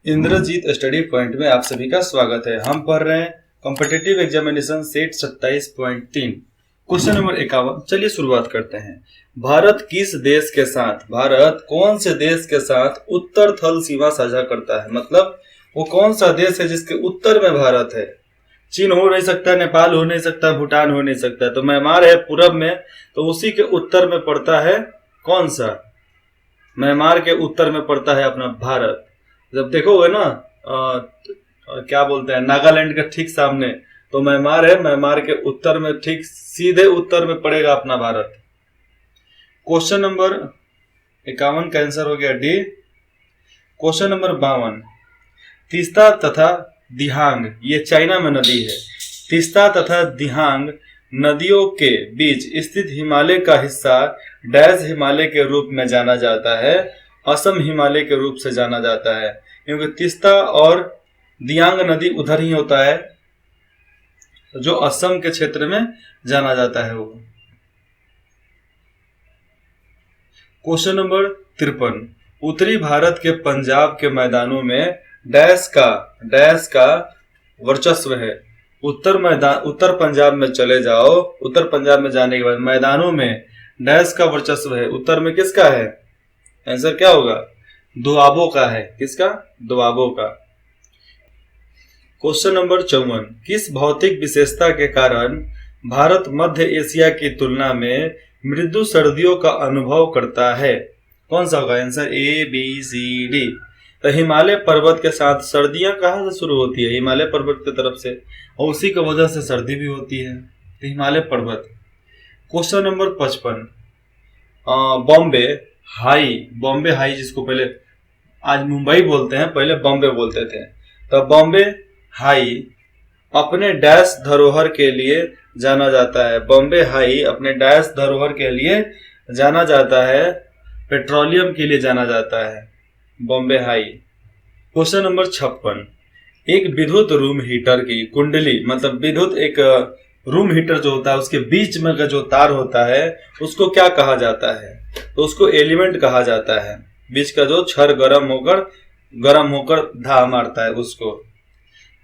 Indrajit study point में आप सभी का स्वागत है। हम पढ़ रहे हैं competitive examination set 27.3 question number 51। चलिए शुरुआत करते हैं। भारत कौन से देश के साथ उत्तर थल सीमा साझा करता है? मतलब वो कौन सा देश है जिसके उत्तर में भारत है? चीन हो नहीं सकता, नेपाल हो नहीं सकता, भूटान हो नहीं सकता, तो म्यांमार है पूरब में, तो उसी के उत्तर में पड़ता है कौन सा? म्यांमार के उत्तर में पड़ता है अपना भारत। जब देखोगे ना क्या बोलते हैं, नागालैंड के ठीक सामने तो म्यांमार है, म्यांमार के उत्तर में ठीक सीधे उत्तर में पड़ेगा अपना भारत। क्वेश्चन नंबर 51 का आंसर हो गया डी। क्वेश्चन नंबर 52, तीस्ता तथा दिहांग, ये चाइना में नदी है। तीस्ता तथा दिहांग नदियों के बीच स्थित हिमालय का हिस्सा डैश हिमालय के रूप में जाना जाता है, असम हिमालय के रूप से जाना जाता है, क्योंकि तीस्ता और दियांग नदी उधर ही होता है जो असम के क्षेत्र में जाना जाता है वो। क्वेश्चन नंबर 53, उत्तरी भारत के पंजाब के मैदानों में डैश का वर्चस्व है। उत्तर पंजाब में चले जाओ, उत्तर पंजाब में जाने के बाद मैदानों में डैश का वर्चस्व है। उत्तर में किसका है? आंसर क्या होगा? दोआबों का है। किसका? दोआबों का। क्वेश्चन नंबर 54, किस भौतिक विशेषता के कारण भारत मध्य एशिया की तुलना में मृदु सर्दियों का अनुभव करता है? कौन सा होगा answer? A B C D. तो हिमालय पर्वत के साथ सर्दियां कहाँ से शुरू होती है? हिमालय पर्वत की तरफ से, और उसी की वजह से सर्दी भी होती है, तो हिमालय पर्वत। क्वेश्चन नंबर 55, बॉम्बे हाई जिसको पहले आज मुंबई बोलते हैं, पहले बॉम्बे बोलते थे, तो बॉम्बे हाई अपने डैश धरोहर के लिए जाना जाता है। बॉम्बे हाई अपने डैश धरोहर के लिए जाना जाता है, पेट्रोलियम के लिए जाना जाता है बॉम्बे हाई। क्वेश्चन नंबर 56, एक विद्युत रूम हीटर की कुंडली, मतलब विद्युत एक रूम हीटर जो होता है उसके बीच में का जो तार होता है उसको क्या कहा जाता है? तो उसको एलिमेंट कहा जाता है। बीच का जो छड़ गरम होकर धा मारता है उसको।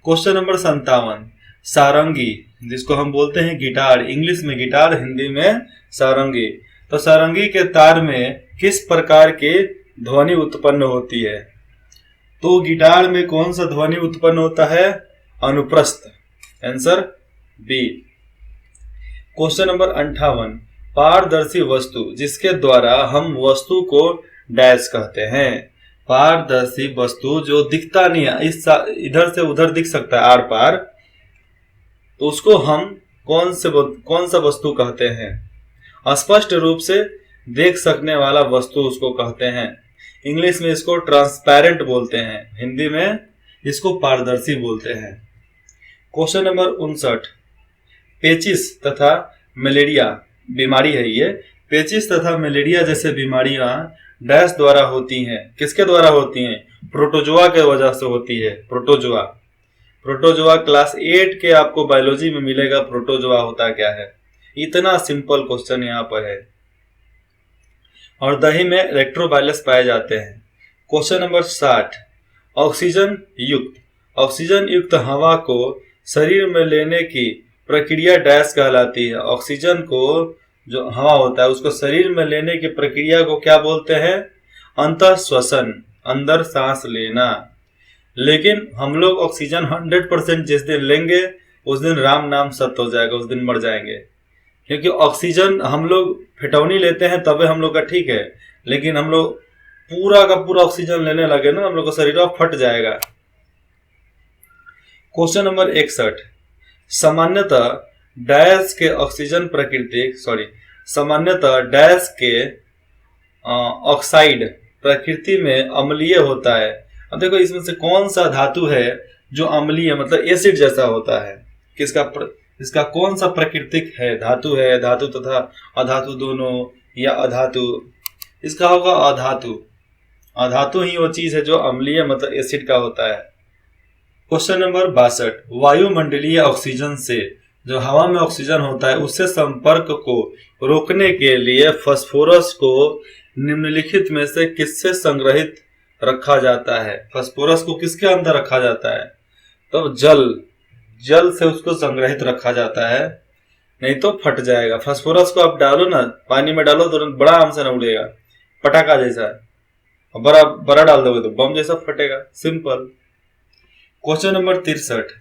क्वेश्चन नंबर 57, सारंगी जिसको हम बोलते हैं गिटार, इंग्लिश में गिटार, हिंदी में सारंगी, तो सारंगी के तार में किस प्रकार के ध्वनि उत्पन्न होती है? तो गिटार में कौन सा ध्वनि उत्पन्न होता है? अनुप्रस्थ। Answer B. क्वेश्चन नंबर 58, पारदर्शी वस्तु जिसके द्वारा हम वस्तु को डैश कहते हैं। पारदर्शी वस्तु जो दिखता नहीं है, इधर से उधर दिख सकता है आर पार, तो उसको हम कौन सा वस्तु कहते हैं? स्पष्ट रूप से देख सकने वाला वस्तु उसको कहते हैं। इंग्लिश में इसको ट्रांसपेरेंट बोलते हैं, हिंदी में इसको पारदर्शी बोलते हैं। क्वेश्चन नंबर 59, पेचिस तथा मलेरिया बीमारी है ये। पेचिस तथा मलेरिया जैसे बीमारियां डैश द्वारा होती हैं। किसके द्वारा होती हैं? प्रोटोजोआ के वजह से होती है। प्रोटोजोआ क्लास 8 के आपको बायोलॉजी में मिलेगा, प्रोटोजोआ होता क्या है। इतना सिंपल क्वेश्चन यहाँ पर है। और दही में इलेक्ट्रोबाइलस पाए जाते हैं। क्वेश्चन नंबर 60, ऑक्सीजन युक्त हवा को शरीर में लेने की प्रक्रिया डैश कहलाती है। ऑक्सीजन को जो हवा होता है उसको शरीर में लेने की प्रक्रिया को क्या बोलते हैं? अंतः श्वसन, अंदर सांस लेना। लेकिन हम लोग ऑक्सीजन 100% जिस दिन लेंगे उस दिन राम नाम सत्य हो जाएगा, उस दिन मर जाएंगे। क्योंकि ऑक्सीजन हम लोग फिटौनी लेते हैं तबे हम लोग का ठीक है, लेकिन हम लोग पूरा का पूरा ऑक्सीजन लेने लगे ना, हम लोग का शरीर फट जाएगा। क्वेश्चन नंबर 61, सामान्यतः डैश के ऑक्साइड प्रकृति में अम्लीय होता है। अब देखो इसमें से कौन सा धातु है जो अम्लीय, मतलब एसिड जैसा होता है? इसका कौन सा प्राकृतिक है? धातु है, धातु तथा अधातु दोनों, या अधातु? इसका होगा अधातु। अधातु ही वो चीज है जो अम्लीय मतलब एसिड का होता है। क्वेश्चन नंबर 62, वायुमंडलीय ऑक्सीजन से, जो हवा में ऑक्सीजन होता है उससे संपर्क को रोकने के लिए फास्फोरस को निम्नलिखित में से किससे संग्रहित रखा जाता है? फास्फोरस को किसके अंदर रखा जाता है? तो जल से उसको संग्रहित रखा जाता है, नहीं तो फट जाएगा। फास्फोरस को आप डालो ना, पानी में डालो तो बड़ा आराम से ना उड़ेगा, पटाखा जैसा है। बड़ा बड़ा डाल दोगे तो बम जैसा फटेगा। सिंपल। क्वेश्चन नंबर 63,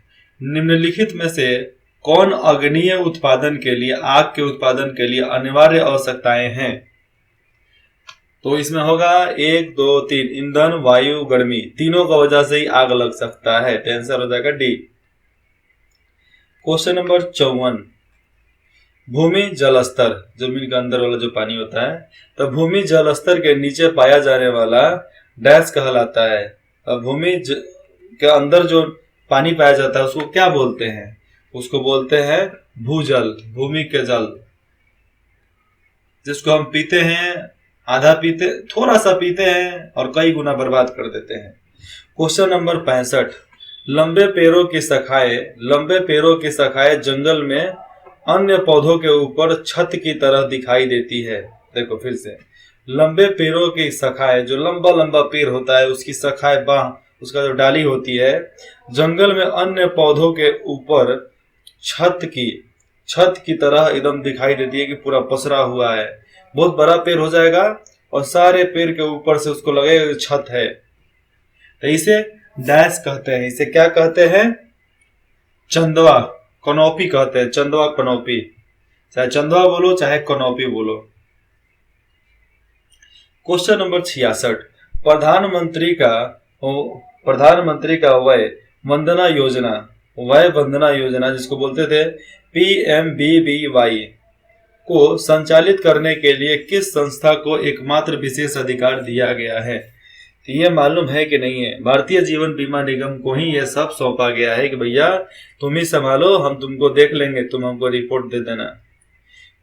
निम्नलिखित में से कौन अग्निय उत्पादन के लिए, आग के उत्पादन के लिए अनिवार्य आवश्यकताएं हैं? तो इसमें होगा 1 2 3, ईंधन, वायु, गर्मी, तीनों का वजह से ही आग लग सकता है। तो आंसर हो जाएगा डी। क्वेश्चन नंबर 54, भूमि जल स्तर, जमीन के अंदर वाला जो पानी होता है, तो भूमि जल स्तर के नीचे पाया जाने वाला डैश कहलाता है। अब भूमि के अंदर जो पानी पाया जाता है उसको क्या बोलते हैं? उसको बोलते हैं भूजल, भूमि के जल, जिसको हम पीते हैं, आधा पीते, थोड़ा सा पीते हैं और कई गुना बर्बाद कर देते हैं। क्वेश्चन नंबर 65, लंबे पेड़ों की शाखाएं जंगल में अन्य पौधों के ऊपर छत की तरह दिखाई देती है। देखो फिर से, लंबे पेड़ों की शाखाएं, जो लंबा लंबा पेड़ होता है उसकी शाखाएं, बाह, उसका जो डाली होती है, जंगल में अन्य पौधों के ऊपर छत की तरह एकदम दिखाई देती है कि पूरा पसरा हुआ है। बहुत बड़ा पेड़ हो जाएगा और सारे पेड़ के ऊपर से उसको लगेगा छत है, तो इसे डैश कहते हैं। इसे क्या कहते हैं? चंदवा, कनोपी कहते हैं। चंदवा, कनोपी, चाहे चंदवा बोलो चाहे कनोपी बोलो। क्वेश्चन नंबर 66, प्रधानमंत्री का वय वंदना योजना जिसको बोलते थे PMBBY को संचालित करने के लिए किस संस्था को एकमात्र विशेष अधिकार दिया गया है? तो ये मालूम है कि नहीं है? भारतीय जीवन बीमा निगम को ही यह सब सौंपा गया है कि भैया तुम ही संभालो, हम तुमको देख लेंगे, तुम हमको रिपोर्ट दे देना।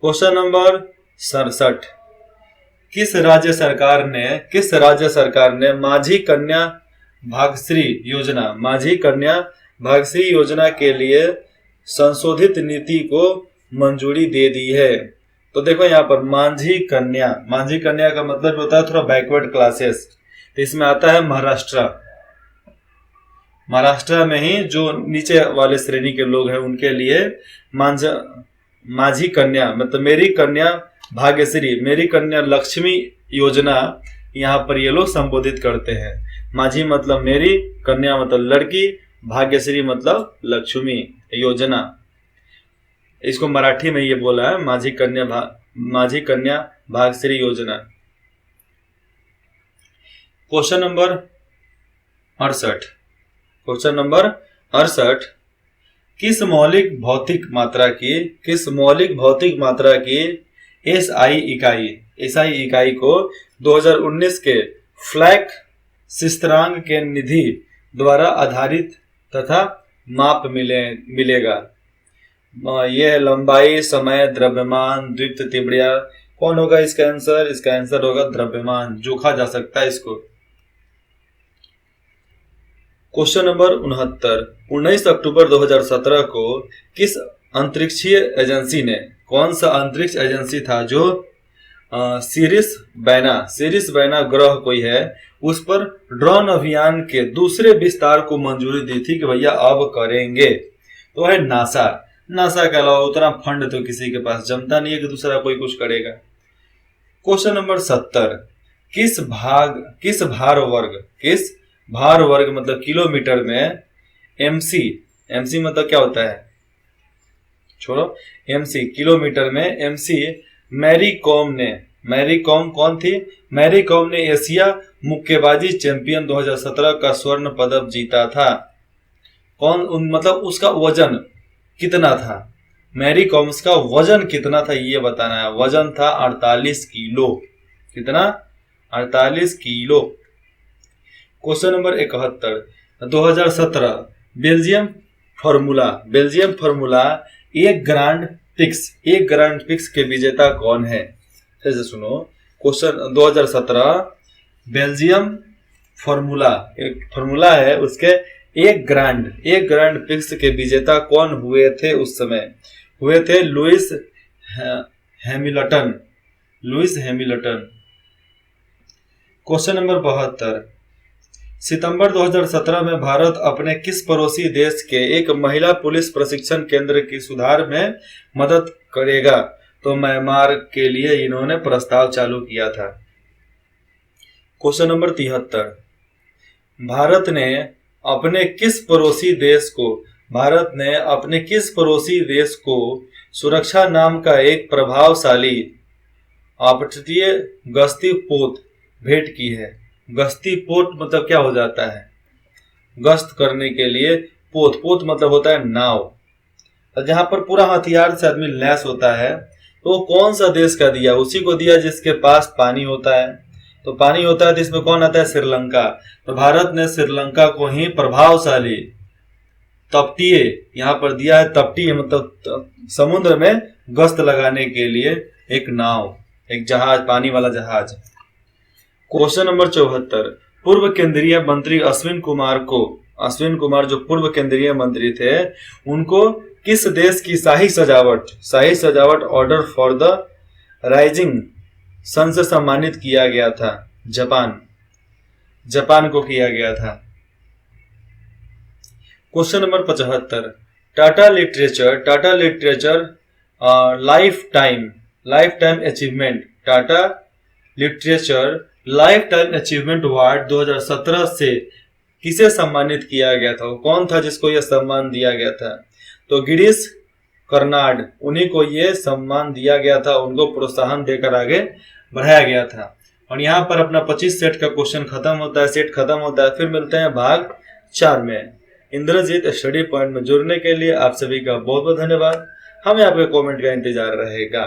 क्वेश्चन नंबर 67, किस राज्य सरकार ने माझी कन्या भाग्यश्री योजना के लिए संशोधित नीति को मंजूरी दे दी है? तो देखो यहाँ पर माझी कन्या का मतलब होता है थोड़ा बैकवर्ड क्लासेस, तो इसमें आता है महाराष्ट्र में ही जो नीचे वाले श्रेणी के लोग हैं उनके लिए माझी कन्या मतलब मेरी कन्या भाग्यश्री, मेरी कन्या लक्ष्मी योजना यहाँ पर ये लोग संबोधित करते हैं। माझी मतलब मेरी, कन्या मतलब लड़की, भाग्यश्री मतलब लक्ष्मी योजना। इसको मराठी में ये बोला है माझी कन्या भाग्यश्री योजना। क्वेश्चन नंबर 68, किस मौलिक भौतिक मात्रा की SI इकाई को 2019 के फ्लैक शिस्त्रांक के निधि द्वारा आधारित तथा माप मिलेगा? यह है लंबाई, समय, द्रव्यमान, द्वित्व, तीव्रता। कौन होगा इसका आंसर? इसका आंसर होगा द्रव्यमान, जोखा जा सकता है इसको। क्वेश्चन नंबर 69, 19 अक्टूबर 2017 को किस अंतरिक्षीय एजेंसी ने, कौन सा अंतरिक्ष एजेंसी था जो सीरिस बैना ग्रह कोई है उस पर ड्रोन अभियान के दूसरे विस्तार को मंजूरी दी थी कि भैया अब करेंगे? तो है नासा के अलावा उतना फंड तो किसी के पास जमता नहीं है कि दूसरा कोई कुछ करेगा। क्वेश्चन नंबर 70, किस भार वर्ग मतलब किलोमीटर में MC मतलब क्या होता है? छोड़ो, MC किलोमीटर में MC मैरी कॉम कौन थी? मैरी कॉम ने एशिया मुक्केबाजी चैंपियन 2017 का स्वर्ण पदक जीता था। मतलब उसका वजन कितना था? मैरी कॉम्स का वजन कितना था ये बताना है। वजन था 48 किलो। कितना? 48 kilo. Question number 71, 2017 Belgium formula एक ग्रांड पिक्स के विजेता कौन है? फिर से सुनो, क्वेश्चन 2017 बेल्जियम फार्मूला है, उसके एक ग्रांड पिक्स के विजेता कौन हुए थे? उस समय हुए थे लुइस हैमिल्टन। क्वेश्चन नंबर 72, सितंबर 2017 में भारत अपने किस पड़ोसी देश के एक महिला पुलिस प्रशिक्षण केंद्र की सुधार में मदद करेगा? तो म्यांमार के लिए इन्होंने प्रस्ताव चालू किया था। क्वेश्चन नंबर 73, भारत ने अपने किस पड़ोसी देश को सुरक्षा नाम का एक प्रभावशाली आपततीय गश्ती पोत भेंट की है? गश्ती पोत मतलब क्या हो जाता है? गश्त करने के लिए पोत मतलब होता है नाव, जहां पर पूरा हथियार से आदमी लैस होता है। तो कौन सा देश का दिया? उसी को दिया जिसके पास पानी होता है। तो पानी होता है तो इसमें कौन आता है? श्रीलंका। तो भारत ने श्रीलंका को ही प्रभावशाली तपटीय, यहाँ पर दिया है तपटीय मतलब समुद्र में गश्त लगाने के लिए एक नाव, एक जहाज, पानी वाला जहाज। क्वेश्चन नंबर 74, पूर्व केंद्रीय मंत्री अश्विन कुमार जो पूर्व केंद्रीय मंत्री थे, उनको किस देश की शाही सजावट Order for the Rising Sun से सम्मानित किया गया था? जापान को किया गया था। Question number 75, Tata literature life time achievement, Tata literature life time achievement award 2017 से किसे सम्मानित किया गया था? वो कौन था जिसको यह सम्मान दिया गया था? तो गिरीश कर्नाड, उन्हीं को यह सम्मान दिया गया था, उनको प्रोत्साहन देकर आगे बढ़ाया गया था। और यहाँ पर अपना 25 सेट का क्वेश्चन खत्म होता है। फिर मिलते हैं भाग 4 में। इंद्रजीत स्टडी पॉइंट में जुड़ने के लिए आप सभी का बहुत बहुत धन्यवाद। हमें आपके कमेंट का इंतजार रहेगा।